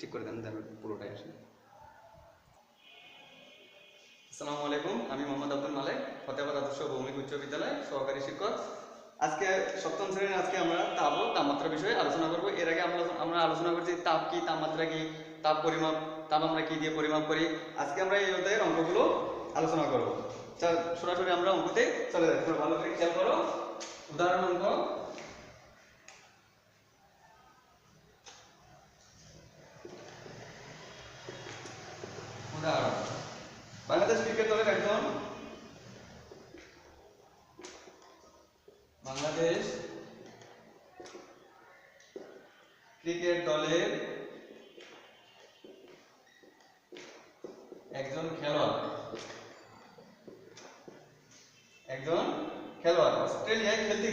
ঠিক করে দেন, যেন পুরোটাই আসে। আসসালামু আলাইকুম, আমি মোহাম্মদ আব্দুল মালেক, ফতেহাবাদ আদর্শ ভৌমিক উচ্চ বিদ্যালয় সহকারী শিক্ষক। আজকে সপ্তম শ্রেণীর আজকে আমরা তাপ ও তাপমাত্রা বিষয়ে আলোচনা করব। এর আগে আমরা আলোচনা করছি তাপ কি, তাপমাত্রা কি, তাপ পরিমাপ, তাপ আমরা কি দিয়ে পরিমাপ করি। আজকে আমরা এই অধ্যায়ের অঙ্কগুলো আলোচনা করব। সরাসরি আমরা অঙ্কতে চলে যাই, তোমরা ভালো করে খেয়াল করো। উদাহরণ অঙ্ক। উদাহরণ: বাংলাদেশ ক্রিকেট দলের একজন খেলোয়াড় অস্ট্রেলিয়ায় খেলতে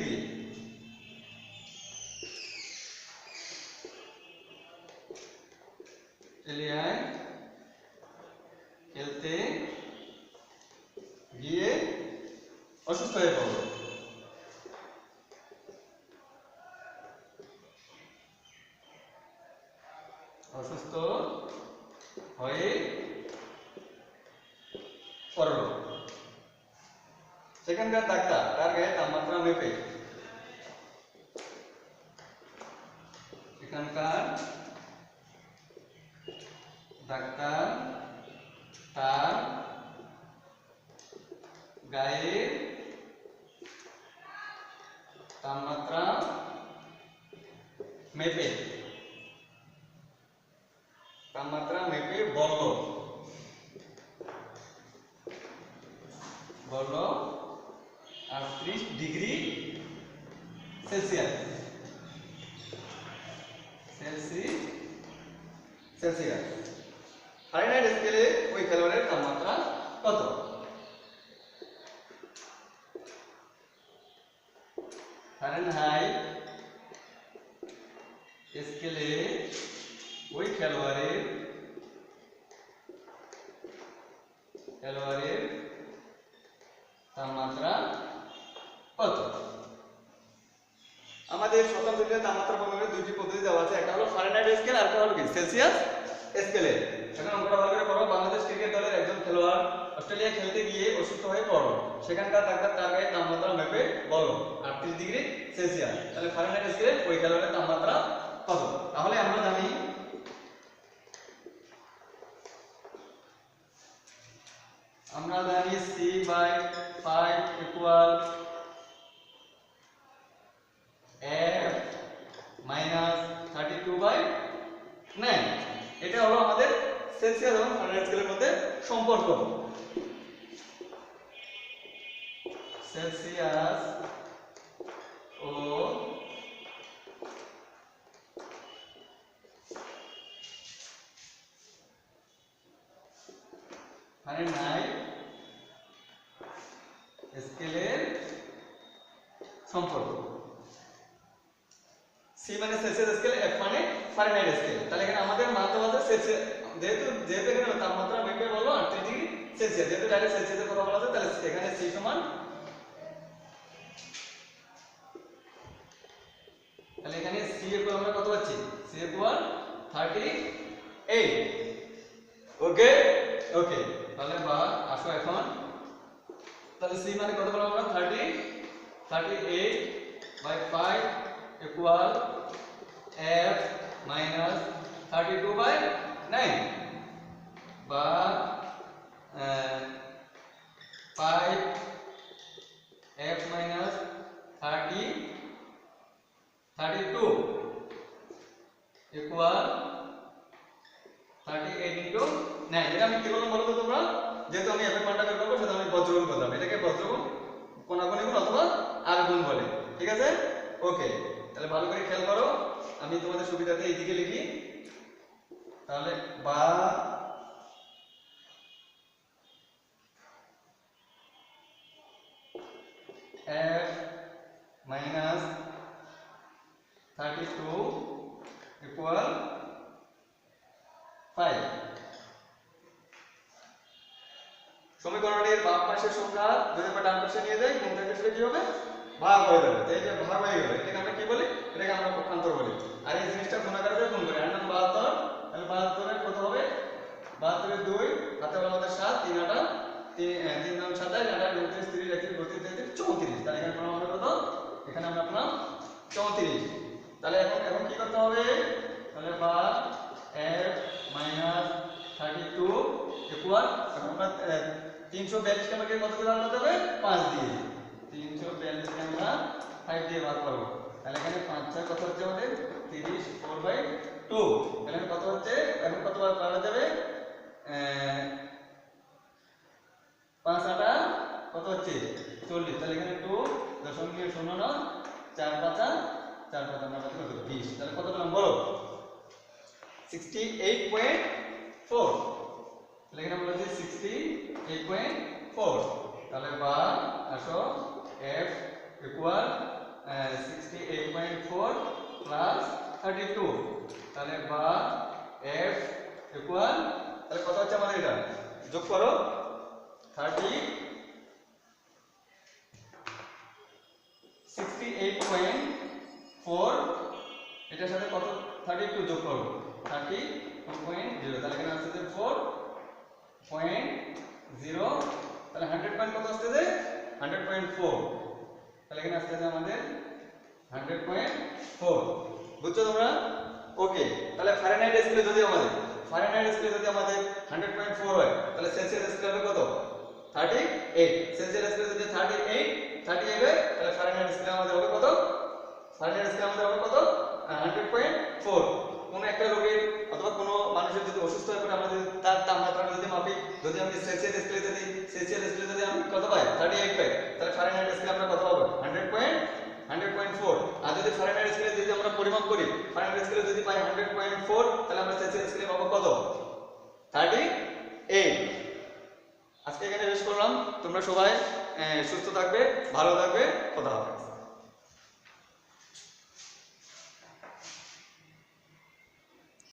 গিয়ে অসুস্থ হয়ে পড়ল। সেখানকার ডাক্তার তার গায়ে তাপমাত্রা মেপে তাপমাত্রা মেপে বলল 38 ডিগ্রি সেলসিয়াস। ফারেনহাইট স্কেলে ওই খেলোয়াড়ের তাপমাত্রা কত? ফারেনহাইট স্কেলে ওই খেলোয়াড়ের তাপমাত্রা কত? আমাদের শতাব্দীর তাপমাত্রা পরিমাপের দুটি পদ্ধতি দেওয়া আছে, একটা হলো ফারেনহাইট স্কেল আর একটা হলো কি সেলসিয়াস স্কেলে। এখন অঙ্কটা ভালো করে পড়ো। বাংলাদেশ ক্রিকেট দলের একজন খেলোয়াড় অস্ট্রেলিয়া খেলতে গিয়ে অসুস্থ হয়ে পড়ল। সেখানকার ডাক্তার তার গায়ে তাপমাত্রা মেপে বলল 38 ডিগ্রি সেলসিয়াস। তাহলে ফারেনহাইট স্কেলে ওই খেলোয়াড়ের তাপমাত্রা কত? তাহলে আমরা জানি C/5 ইকুয়াল F মাইনাস 32/9। এটা হলো আমাদের সেলসিয়াস এবং ফারেনহাইট স্কেলের মধ্যে সম্পর্ক। সেলসিয়াস ও ফারেনহাইট স্কেলের সম্পর্ক। সি মানে সেলসিয়াস স্কেল, এফ মানে ফারেনহাইট স্কেল। তাহলে এখানে আমাদের মানতে হবে সেলসিয়াস, যেহেতু এখানে তাপমাত্রা মেপে বলো 38 ডিগ্রি সেলসিয়াস, যেহেতু ডাইরেক্ট সেলসিয়াসের কথা বলা আছে, তাহলে এখানে সি সমান, তাহলে এখানে সি ইকুয়াল আমরা কত পাচ্ছি? C equal 38। ওকে ওকে, তাহলে বা আসো এখন, তাহলে সি মানে কত বললাম আমরা? 38/5 ইকুয়াল F মাইনাস 32/9 বা 5F মাইনাস 32 ইকুয়াল 38 ইনটু 9। এটা আমি কি বললাম বলো তো তোমরা? যেহেতু আমি এফের মানটা বের করব, সেটা আমি বজ্রগুণ করলাম। এটাকে বজ্রগুণ, কোণাগুণ গুণ অথবা আরগুণ বলে। ঠিক আছে? ওকে, তাহলে ভালো করে খেয়াল করো। আমি তোমাদের সুবিধাতে এইদিকে লিখি। তাহলে বা F মাইনাস 32 ইকুয়াল 5। সমীকরণের বাম পাশের সংখ্যা যদি আমরা ডান পাশে নিয়ে যাই, কোন থেকে সেটা কি হবে? ভাগ হয়ে যাবে। তাই যে ভাগ হয়ে গেল, এটাকে আমরা কি বলি? এটাকে আমরা পক্ষান্তর বলি। আর এই জিনিসটা গুণ আকারে গুণ করি। 8 9 72, তাহলে 72 32 ইকুয়াল আমরা 342 কে আমাকে কত দিয়ে ভাগ করতে হবে 5 দিয়ে 342 কে আমরা 5 দিয়ে ভাগ করব তাহলে এখানে 5 6 কত হচ্ছে আমাদের 30 4/2 তাহলে কত হচ্ছে এখন কত বার করা যাবে 5 8 কত হচ্ছে 40 তাহলে এখানে 2 দশমিক 0 না 4 5 4 5 আমরা কত করব 20 তাহলে কত পেলাম বলো 68.4 তাহলে এখানে আমরা বলছি 68.4 তাহলে বা আসো f ইকুয়াল 68.4 প্লাস 32 তাহলে বা f ইকুয়াল তাহলে কত হচ্ছে আমাদের এটা যোগ করো 68.4 এটার সাথে কত 32 যোগ করব 32.0 তাহলে এখানে আসছে 4.0 তাহলে 100 পয়েন্ট কত আসছে 100.4 তাহলে এখানে আসছে আমাদের 100.4 বুঝছো তোমরা ওকে তাহলে ফারেনহাইট স্কেলে যদি আমাদের 100.4 হয় তাহলে সেলসিয়াস স্কেলে হবে কত 38 সেলসিয়াস স্কেলে যদি 38 হয় তাহলে ফারেনহাইট স্কেলে আমাদের হবে কত ফারেনহাইট স্কেলে আমাদের হবে কত 100.4 কোন একটা রোগীর অথবা কোনো মানুষের যদি অসুস্থ হয়ে পড়ে আমরা যদি তার তাপমাত্রা যদি মাপি যদি আমি সেলসিয়াস স্কেলে যদি আমি কত পাই 38 পাই তাহলে ফারেনহাইট স্কেলে আমরা কত পাবো 100.4 আর যদি ফারেনহাইট স্কেলে যদি আমরা পরিমাপ করি ফারেনহাইট স্কেলে যদি পাই 100.4 তাহলে আমরা সেলসিয়াস স্কেলে পাবো কত 38 আজকে এখানে শেষ করলাম তোমরা সবাই সুস্থ থাকবে ভালো থাকবে খোদা হাফেজ।